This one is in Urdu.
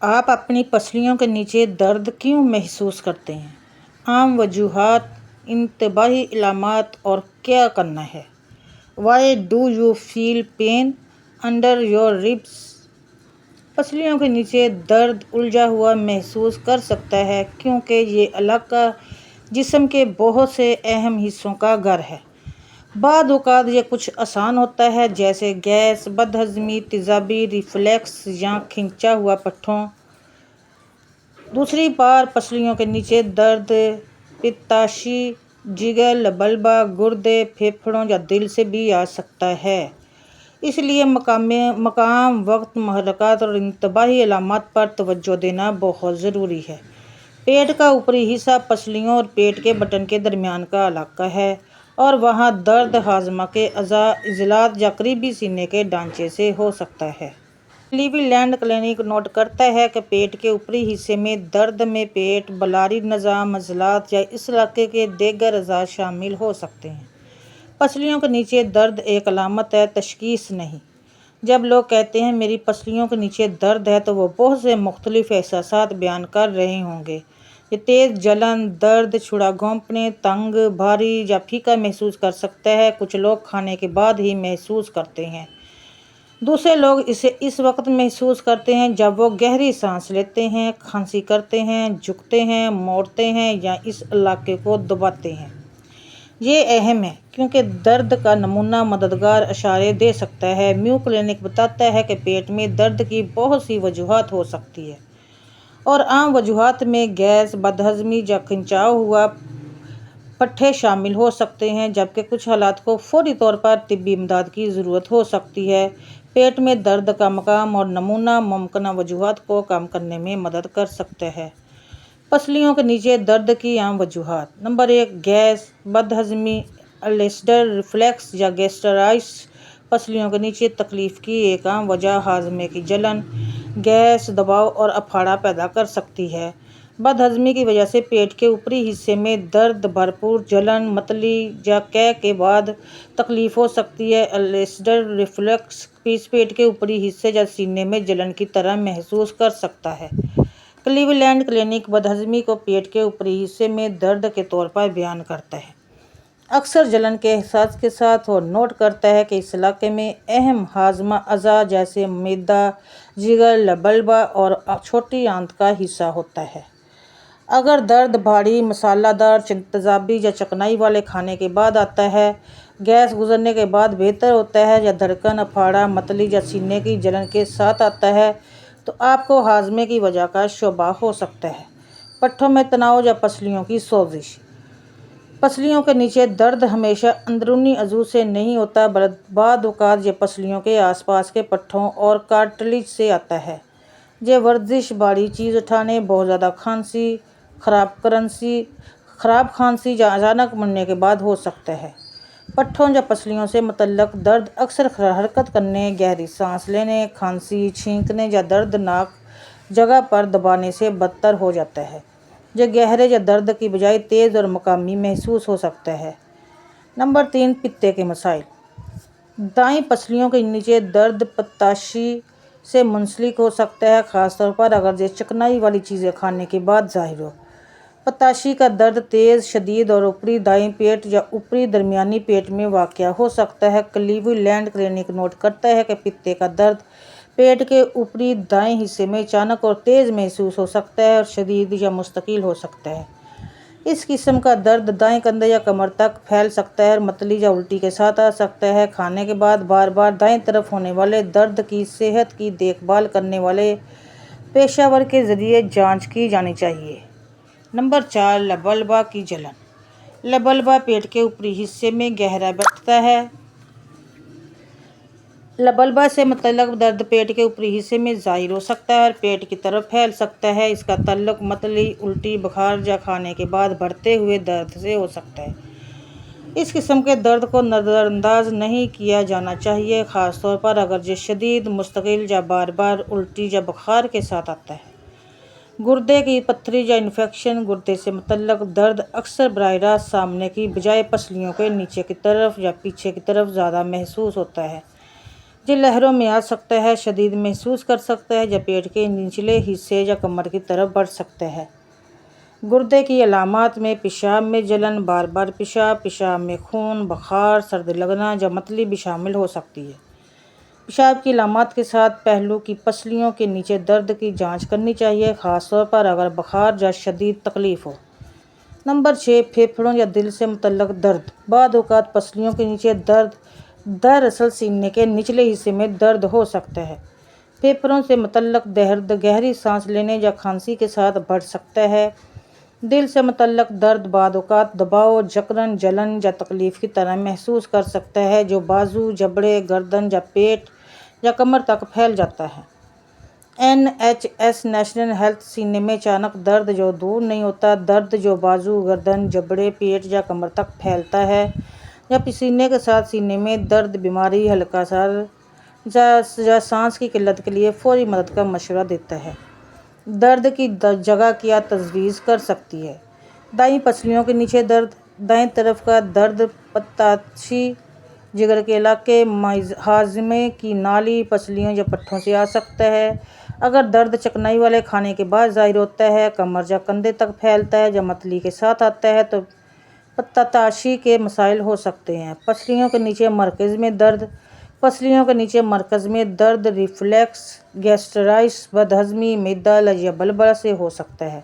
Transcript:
آپ اپنی پسلیوں کے نیچے درد کیوں محسوس کرتے ہیں؟ عام وجوہات، انتباہی علامات اور کیا کرنا ہے۔ Why do you feel pain under your ribs؟ پسلیوں کے نیچے درد الجھا ہوا محسوس کر سکتا ہے کیونکہ یہ علاقہ جسم کے بہت سے اہم حصوں کا گھر ہے۔ بعض اوقات یہ کچھ آسان ہوتا ہے جیسے گیس، بد ہضمی، تیزابی ریفلیکس یا کھنچا ہوا پٹھوں۔ دوسری بار پسلیوں کے نیچے درد پتاشی، جگر، لبلبہ، گردے، پھیپھڑوں یا دل سے بھی آ سکتا ہے۔ اس لیے مقام، وقت، محرکات اور انتباہی علامات پر توجہ دینا بہت ضروری ہے۔ پیٹ کا اوپری حصہ پسلیوں اور پیٹ کے بطن کے درمیان کا علاقہ ہے اور وہاں درد ہاضمہ کے اعضاء، عضلات یا قریبی سینے کے ڈھانچے سے ہو سکتا ہے۔ کلیولینڈ کلینک نوٹ کرتا ہے کہ پیٹ کے اوپری حصے میں درد میں پیٹ، بلعاری نظام، عضلات یا اس علاقے کے دیگر اعضاء شامل ہو سکتے ہیں۔ پسلیوں کے نیچے درد ایک علامت ہے، تشخیص نہیں۔ جب لوگ کہتے ہیں میری پسلیوں کے نیچے درد ہے تو وہ بہت سے مختلف احساسات بیان کر رہے ہوں گے۔ یہ تیز جلن، درد، چھڑا گھونپنے، تنگ، بھاری یا پھیکا محسوس کر سکتا ہے۔ کچھ لوگ کھانے کے بعد ہی محسوس کرتے ہیں۔ دوسرے لوگ اسے اس وقت محسوس کرتے ہیں جب وہ گہری سانس لیتے ہیں، کھانسی کرتے ہیں، جھکتے ہیں، موڑتے ہیں یا اس علاقے کو دباتے ہیں۔ یہ اہم ہے کیونکہ درد کا نمونہ مددگار اشارے دے سکتا ہے۔ میو کلینک بتاتا ہے کہ پیٹ میں درد کی بہت سی وجوہات ہو سکتی ہیں اور عام وجوہات میں گیس، بد ہضمی یا کھنچا ہوا پٹھے شامل ہو سکتے ہیں، جبکہ کچھ حالات کو فوری طور پر طبی امداد کی ضرورت ہو سکتی ہے۔ پیٹ میں درد کا مقام اور نمونہ ممکنہ وجوہات کو کم کرنے میں مدد کر سکتا ہے۔ پسلیوں کے نیچے درد کی عام وجوہات: نمبر 1، گیس، بد ہضمی، السرڈ ریفلیکس یا گیسٹرائٹس۔ پسلیوں کے نیچے تکلیف کی ایک عام وجہ ہاضمے کی جلن، گیس، دباؤ اور اپھاڑا پیدا کر سکتی ہے۔ بد ہضمی کی وجہ سے پیٹ کے اوپری حصے میں درد، بھرپور جلن، متلی یا قے کے بعد تکلیف ہو سکتی ہے۔ السرڈ ریفلیکس پیٹ کے اوپری حصے یا سینے میں جلن کی طرح محسوس کر سکتا ہے۔ کلیولینڈ کلینک بد ہضمی کو پیٹ کے اوپری حصے میں درد کے طور پر بیان کرتا ہے، اکثر جلن کے احساس کے ساتھ، اور نوٹ کرتا ہے کہ اس علاقے میں اہم ہاضمہ اعضاء جیسے معدہ، جگر، لبلبہ اور چھوٹی آنت کا حصہ ہوتا ہے۔ اگر درد بھاری، مسالہ دار، تیزابی یا چکنائی والے کھانے کے بعد آتا ہے، گیس گزرنے کے بعد بہتر ہوتا ہے، یا دھڑکن، اپھاڑا، متلی یا سینے کی جلن کے ساتھ آتا ہے تو آپ کو ہاضمے کی وجہ کا شبہ ہو سکتا ہے۔ پٹھوں میں تناؤ یا پسلیوں کی سوزش۔ پسلیوں کے نیچے درد ہمیشہ اندرونی عضو سے نہیں ہوتا، بعض اوقات یہ پسلیوں کے آس پاس کے پٹھوں اور کارٹلیج سے آتا ہے۔ یہ ورزش، بھاری چیز اٹھانے، بہت زیادہ کھانسی، خراب کھانسی یا اچانک مرنے کے بعد ہو سکتا ہے۔ پٹھوں یا پسلیوں سے متعلق درد اکثر حرکت کرنے، گہری سانس لینے، کھانسی، چھینکنے یا دردناک جگہ پر دبانے سے بدتر ہو جاتا ہے۔ یہ گہرے یا درد کی بجائے تیز اور مقامی محسوس ہو سکتا ہے۔ نمبر 3، پتے کے مسائل۔ دائیں پسلیوں کے نیچے درد پتاشی سے منسلک ہو سکتا ہے، خاص طور پر اگر یہ چکنائی والی چیزیں کھانے کے بعد ظاہر ہو۔ پتاشی کا درد تیز، شدید اور اوپری دائیں پیٹ یا اوپری درمیانی پیٹ میں واقع ہو سکتا ہے۔ کلیولینڈ کلینک نوٹ کرتا ہے کہ پتے کا درد پیٹ کے اوپری دائیں حصے میں اچانک اور تیز محسوس ہو سکتا ہے اور شدید یا مستقل ہو سکتا ہے۔ اس قسم کا درد دائیں کندھے یا کمر تک پھیل سکتا ہے اور متلی یا الٹی کے ساتھ آ سکتا ہے۔ کھانے کے بعد بار بار دائیں طرف ہونے والے درد کی صحت کی دیکھ بھال کرنے والے پیشہ ور کے ذریعے جانچ کی جانی چاہیے۔ نمبر 4، لبلبہ کی جلن۔ لبلبہ پیٹ کے اوپری حصے میں گہرا بیٹھتا ہے۔ لبلبہ سے متعلق درد پیٹ کے اوپری حصے میں ظاہر ہو سکتا ہے اور پیٹ کی طرف پھیل سکتا ہے۔ اس کا تعلق متلی، الٹی، بخار یا کھانے کے بعد بڑھتے ہوئے درد سے ہو سکتا ہے۔ اس قسم کے درد کو نظر انداز نہیں کیا جانا چاہیے، خاص طور پر اگر یہ شدید، مستقل یا بار بار الٹی یا بخار کے ساتھ آتا ہے۔ گردے کی پتھری یا انفیکشن۔ گردے سے متعلق درد اکثر براہ راست سامنے کی بجائے پسلیوں کے نیچے کی طرف یا پیچھے کی طرف زیادہ محسوس ہوتا ہے۔ جو لہروں میں آ سکتا ہے، شدید محسوس کر سکتا ہے یا پیٹ کے نچلے حصے یا کمر کی طرف بڑھ سکتا ہے۔ گردے کی علامات میں پیشاب میں جلن، بار بار پیشاب، پیشاب میں خون، بخار، سرد لگنا یا متلی بھی شامل ہو سکتی ہے۔ پیشاب کی علامات کے ساتھ پہلو کی پسلیوں کے نیچے درد کی جانچ کرنی چاہیے، خاص طور پر اگر بخار یا شدید تکلیف ہو۔ نمبر 6، پھیپھڑوں یا دل سے متعلق درد۔ بعض اوقات پسلیوں کے نیچے درد دراصل سینے کے نچلے حصے میں درد ہو سکتا ہے۔ پھیپھڑوں سے متعلق درد گہری سانس لینے یا کھانسی کے ساتھ بڑھ سکتا ہے۔ دل سے متعلق درد بعض اوقات دباؤ، جکڑن، جلن یا تکلیف کی طرح محسوس کر سکتا ہے جو بازو، جبڑے، گردن یا پیٹ یا کمر تک پھیل جاتا ہے۔ NHS نیشنل ہیلتھ سینے میں اچانک درد جو دور نہیں ہوتا، درد جو بازو، گردن، جبڑے، پیٹ یا کمر تک پھیلتا ہے یا سینے کے ساتھ سینے میں درد بیماری، ہلکا سر یا سانس کی قلت کے لیے فوری مدد کا مشورہ دیتا ہے۔ درد کی جگہ کیا تجویز کر سکتی ہے؟ دائیں پسلیوں کے نیچے درد، دائیں طرف کا درد پتاشی جگر کے علاقے، ہاضمے کی نالی، پسلیوں یا پٹھوں سے آ سکتا ہے۔ اگر درد چکنائی والے کھانے کے بعد ظاہر ہوتا ہے، کمر یا کندھے تک پھیلتا ہے یا متلی کے ساتھ آتا ہے تو پتاشی کے مسائل ہو سکتے ہیں۔ پسلیوں کے نیچے مرکز میں درد۔ پسلیوں کے نیچے مرکز میں درد ریفلیکس گیسٹرائٹس، بد ہضمی، معدہ، لجے بلبلہ سے ہو سکتا ہے۔